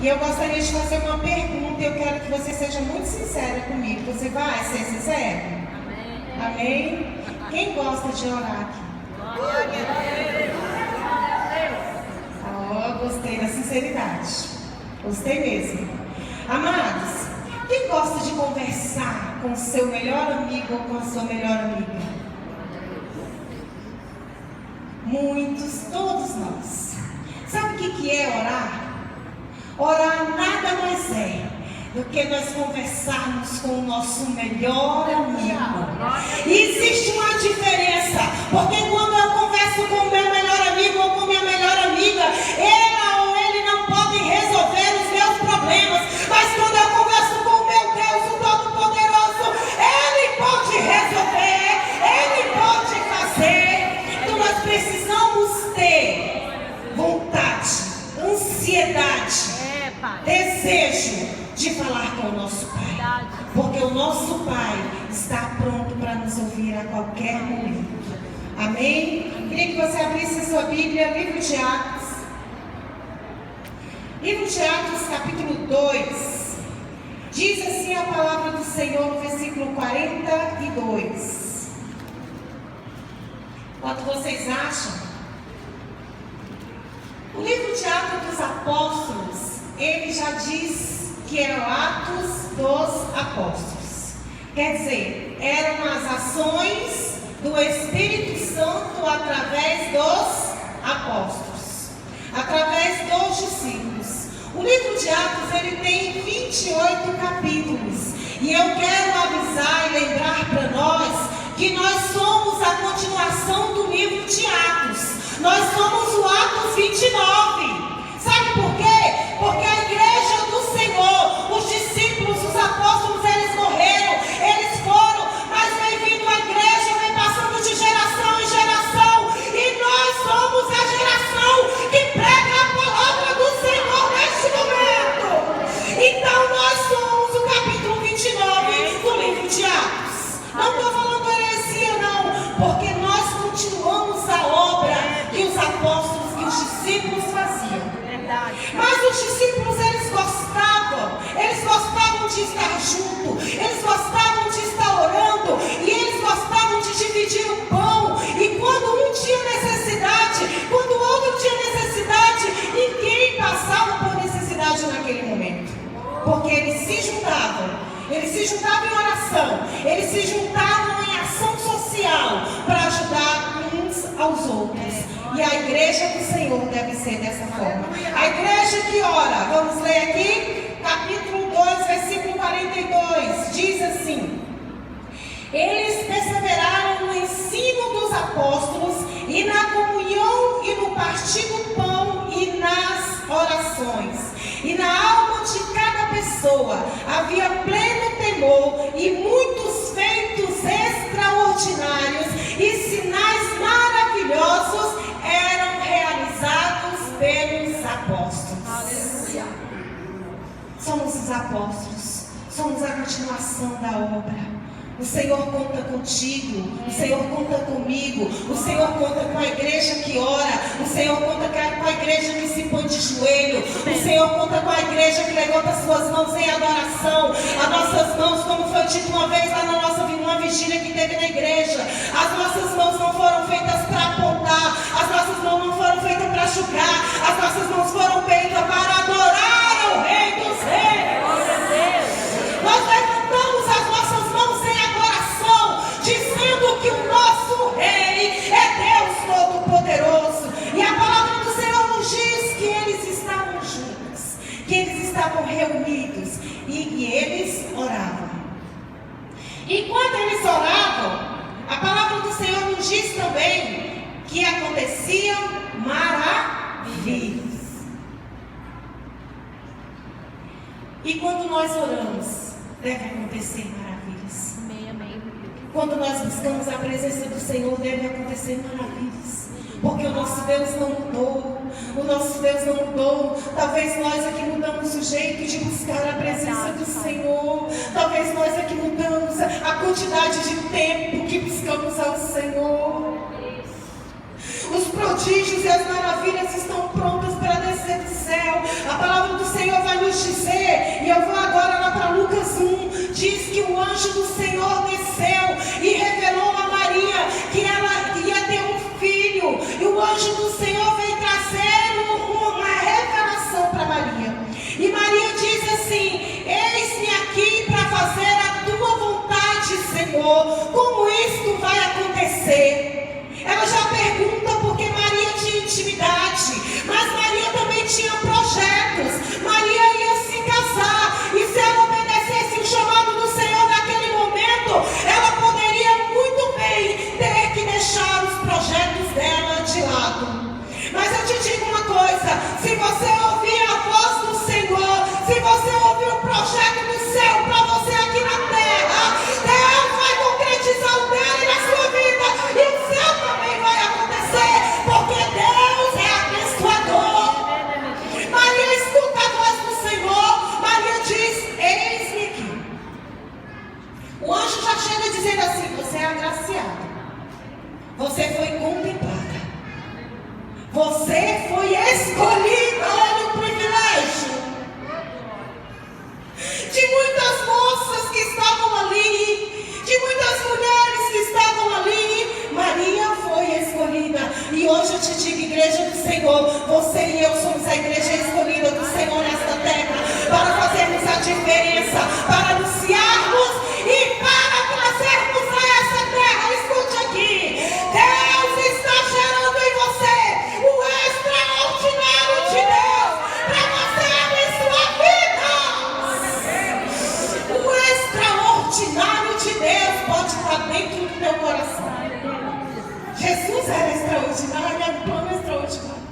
E eu gostaria de fazer uma pergunta. Eu quero que você seja muito sincera comigo. Você vai ser sincero? Amém? Amém? Quem gosta de orar aqui? Oh, gostei da sinceridade. Gostei mesmo. Amados, quem gosta de conversar com o seu melhor amigo ou com a sua melhor amiga? Muitos, todos nós. Sabe o que é orar? Orar nada mais é do que nós conversarmos com o nosso melhor amigo. E existe uma diferença, porque quando eu converso com o meu melhor amigo ou com minha melhor amiga, ela ou ele não podem resolver os meus problemas, mas quando eu converso com o meu Deus, o Todo-Poderoso, Ele pode resolver, Ele pode fazer. Então nós precisamos ter vontade, ansiedade, desejo de falar com o nosso Pai, porque o nosso Pai está pronto para nos ouvir a qualquer momento. Amém? Queria que você abrisse a sua Bíblia, livro de Atos. Livro de Atos, capítulo 2. Diz assim a palavra do Senhor no versículo 42. Quanto vocês acham? O livro de Atos dos Apóstolos, ele já diz que eram Atos dos Apóstolos. Quer dizer, eram as ações do Espírito Santo através dos apóstolos, através dos discípulos. O livro de Atos, ele tem 28 capítulos. E eu quero avisar e lembrar para nós que nós somos a continuação do livro de Atos. Nós somos o Atos 29. Sabe por quê? Porque a igreja do Senhor, os discípulos, os apóstolos, eles morreram, eles foram, mas vem vindo a igreja, vem passando de geração em geração, e nós somos a geração que prega a palavra do Senhor neste momento. Então nós somos o capítulo 29 do livro de Atos. Não estou falando heresia não, porque nós continuamos a obra que os apóstolos, que os discípulos faziam. Mas os discípulos, eles gostavam de estar junto, eles gostavam de estar orando, e eles gostavam de dividir o pão. E quando um tinha necessidade, quando o outro tinha necessidade, ninguém passava por necessidade naquele momento, porque eles se juntavam em oração, eles se juntavam em ação social para ajudar uns aos outros. E a igreja do Senhor deve ser dessa forma. A igreja que ora, vamos ler aqui, capítulo 2, versículo 42, diz assim: eles perseveraram no ensino dos apóstolos e na comunhão e no partir do pão e nas orações. E na alma de cada pessoa havia pleno temor e muitos feitos extraordinários e sinais maravilhosos eram realizados pelos apóstolos. Aleluia. Somos os apóstolos, somos a continuação da obra. O Senhor conta contigo, o Senhor conta comigo, o Senhor conta com a igreja que ora, o Senhor conta com a igreja que se põe de joelho, o Senhor conta com a igreja que levanta suas mãos em adoração. As nossas mãos, como foi dito uma vez lá na nossa uma vigília que teve na igreja, as nossas mãos não foram feitas para apontar, as nossas mãos não foram feitas para julgar, as nossas mãos foram feitas para adorar o Rei dos Reis. Nós levantamos as nossas mãos em adoração, dizendo que o nosso Rei é Deus Todo-Poderoso. E a palavra do Senhor nos diz que eles estavam juntos, que eles estavam reunidos e eles oravam. E quando eles oravam, a palavra do Senhor nos diz também que aconteciam maravilhas. E quando nós oramos, deve acontecer maravilhas. Amém, amém. Quando nós buscamos a presença do Senhor, deve acontecer maravilhas. Porque o nosso Deus não mudou. O nosso Deus não mudou. Talvez nós aqui mudamos o jeito de buscar a presença do Senhor. Talvez nós aqui mudamos a quantidade de tempo que buscamos ao Senhor. Os prodígios e as maravilhas estão prontas para descer do céu. A palavra do Senhor vai Senhor, como isto vai acontecer? Ela já pergunta porque Maria tinha intimidade, mas Maria também tinha projetos. Maria ia se casar, e se ela obedecesse o chamado do Senhor naquele momento, ela poderia muito bem ter que deixar os projetos dela de lado. Mas eu te digo uma coisa: se você ouvir a voz do Senhor, se você ouvir o projeto do céu para você aqui na terra, Deus vai concretizar o dele na sua vida, e o céu também vai acontecer, porque Deus é abençoador. Maria escuta a voz do Senhor. Maria diz: eis-me aqui. O anjo já chega dizendo assim: você é agraciada, você foi contemplada, você foi escolhida. Olha o privilégio de muitas moças que estavam ali, de muitas mulheres que estavam ali. Maria foi escolhida. E hoje eu te digo, igreja do Senhor, você e eu somos a igreja escolhida do Senhor nesta terra, para fazermos a diferença, para anunciarmos e para trazermos a essa terra. Escute aqui: Deus está gerando em você o extraordinário de Deus para você abençoar vidas. O extraordinário de Deus pode estar dentro do teu coração. Jesus era extraordinário, era um plano extraordinário.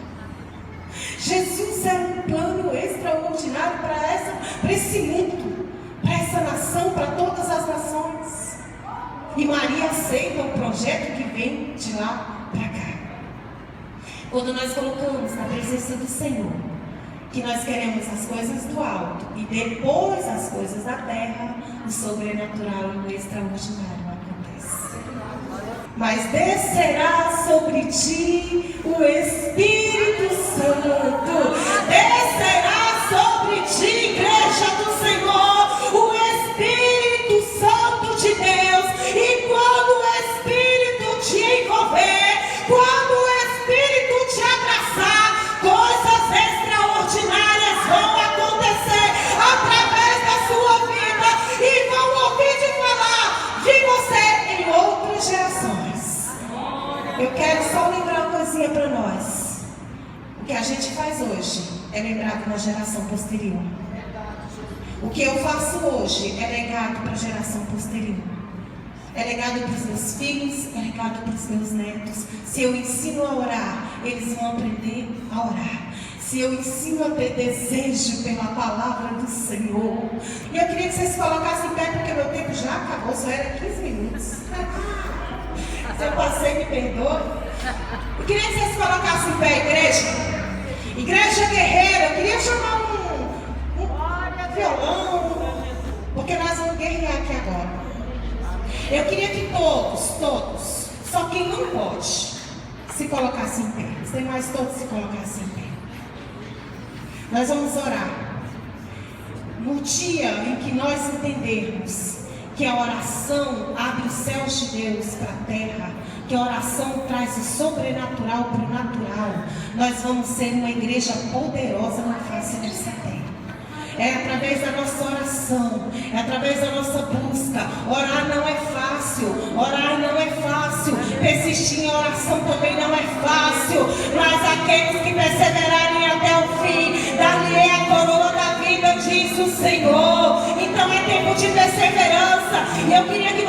Jesus era um plano extraordinário para esse mundo, para essa nação, para todas as nações. E Maria aceita o projeto que vem de lá para cá. Quando nós colocamos na presença do Senhor que nós queremos as coisas do alto e depois as coisas da terra, o sobrenatural e o extraordinário acontece. Mas descerá sobre ti o Espírito Santo. Descerá sobre ti, igreja do Senhor, o Espírito Santo de Deus. E quando o Espírito te envolver, quando o Espírito te abraçar, coisas extraordinárias vão acontecer através da sua vida, e vão ouvir de falar de você em outras gerações. Eu quero só lembrar uma coisinha para nós. O que a gente faz hoje é lembrado na geração posterior. O que eu faço hoje é legado para a geração posterior. É legado para os meus filhos, é legado para os meus netos. Se eu ensino a orar, eles vão aprender a orar. Se eu ensino a ter desejo pela palavra do Senhor. E eu queria que vocês colocassem em pé, porque meu tempo já acabou, só era 15 minutos. Se eu passei, me perdoe. Eu queria que vocês colocassem em pé, igreja. Igreja guerreira, eu queria chamar um violão, porque nós vamos guerrear aqui agora. Eu queria que todos, só quem não pode, se colocassem em pé. Os demais todos se colocassem em pé. Nós vamos orar. No dia em que nós entendermos que a oração abre os céus de Deus para a terra, que a oração traz o sobrenatural para o natural, nós vamos ser uma igreja poderosa na face dessa terra. É através da nossa oração, é através da nossa busca. Orar não é fácil, orar não é fácil, persistir em oração também não é fácil, mas aqueles que perseverarem até o fim, dar-lhe a coroa da vida, diz o Senhor. Então é tempo de perseverança, e eu queria que